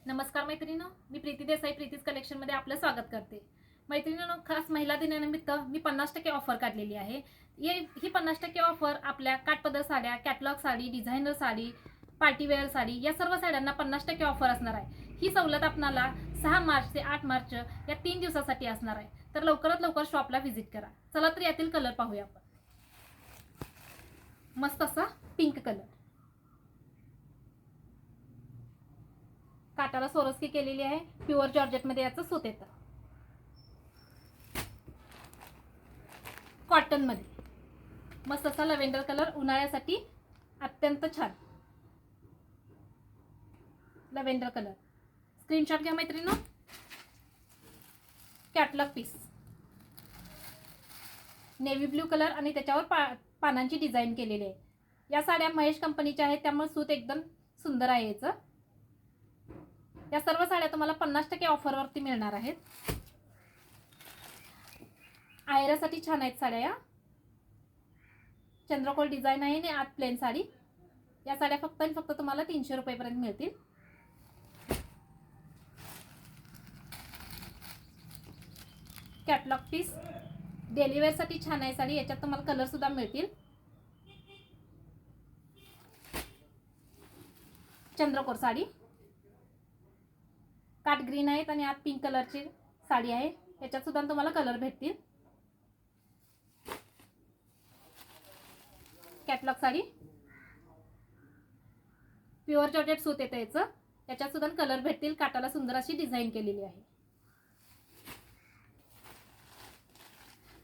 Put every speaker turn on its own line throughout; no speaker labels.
नमस्कार मैत्रिणींनो, मी प्रीती देसाई प्रीतीज कलेक्शनमध्ये आपलं स्वागत करते। मैत्रिणींनो, खास महिला दिनानिमित्त मी 50% ऑफर काढलेली आहे। ही 50% ऑफर आपल्या काठपदर साड्या, catalogue sari, designer sari, partywear sari या सर्व साड्यांना 50% ऑफर असणार आहे। ही सवलत आपणाला 6 मार्च ते 8 मार्च या 3 दिवसासाठी असणार आहे। तर लवकरात लवकर शॉपला व्हिजिट करा। चला तर यातील कलर पाहूया आपण। मस्त असा पिंक कलर, काटाला सोरोस्की केलेली आहे, प्युअर जॉर्जेट मध्ये याचं सूत येतं। कॉटन मध्ये मस्त असा लव्हेंडर कलर, उन्हाळ्यासाठी अत्यंत छान लव्हेंडर कलर। स्क्रीनशॉट घ्या मैत्रिणींनो। Catalogue piece navy blue colour आणि त्याच्यावर पानांची डिझाइन केलेली आहे। या साड्या महेश कंपनीच्या आहेत, त्यामुळे सूत एकदम सुंदर आहे याचं। या सर्व साड्या तुम्हाला 50% ऑफर वरती मिळणार आहेत। आयरासाठी छान आहेत साड्या। या चंद्रकोर डिझाइन आहे आणि आत प्लेन साडी। या साड्या फक्त आणि फक्त तुम्हाला 300 रुपये पर्यंत मिळतील। कॅटलॉग पीस डेली वेअर साठी छान आहे साडी। याच्यात तुम्हाला कलर सुद्धा मिळतील। चंद्रकोर साडी, काट ग्रीन आहेत आणि आत पिंक कलरची साडी आहे। याच्यात सुद्धा तुम्हाला कलर भेटतील। कॅटलॉग साडी, प्युअर जॉर्जेट सूत येतं याचं। याच्यात सुद्धा कलर भेटतील। काटाला सुंदर अशी डिझाइन केलेली आहे।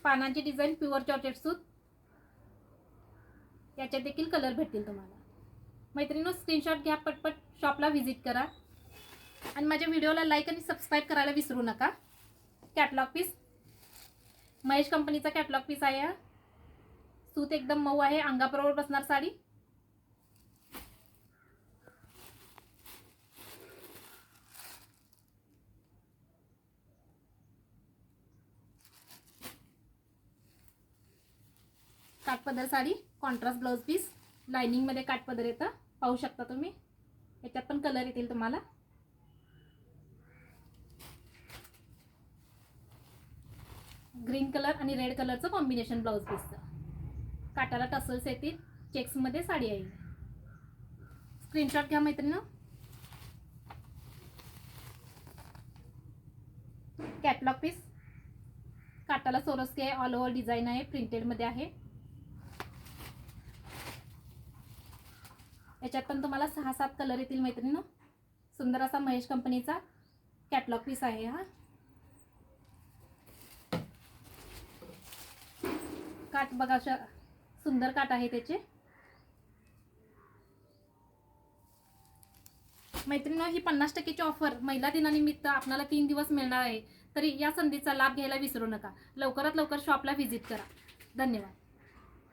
पानांची डिझाइन, प्युअर जॉर्जेट सूत, याच्यात देखील कलर भेटतील तुम्हाला। मैत्रिणींनो, स्क्रीनशॉट घ्या, पटपट शॉपला व्हिजिट करा आणि माझ्या व्हिडिओला लाईक आणि सबस्क्राइब करायला विसरू नका। कॅटलॉग पीस महेश कंपनीचा कॅटलॉग पीस आहे। हा सूत एकदम मऊ आहे, अंगाबरोबर बसणार साडी। काठपदर sari, contrast blouse piece, lining मध्ये काठपदर येतं, पाहू शकता तुम्ही। याच्यात पण कलर येतील तुम्हाला। ग्रीन कलर आणि रेड कलरचं कॉम्बिनेशन ब्लाउज पीसचं। काटाला टसल्स येतील, चेक्स मध्ये साडी आहे। स्क्रीनशॉट घ्या मैत्रिणींनो। कॅटलॉग पीस, काटाला सोरोस्की आहे, ऑल ओव्हर डिझाइन आहे, प्रिंटेड मध्ये आहे। याच्यात पण तुम्हाला 6-7 कलर येतील मैत्रिणींनो। सुंदर असा महेश कंपनीचा कॅटलॉग पीस आहे हा। काट बघा, सुंदर काट आहे त्याचे। मैत्रिणींनो, ही 50%ची ऑफर महिला दिनानिमित्त आपल्याला 3 दिवस मिळणार आहे। तरी या संधीचा लाभ घ्यायला विसरू नका। लवकरात लवकर शॉपला व्हिजिट करा। धन्यवाद।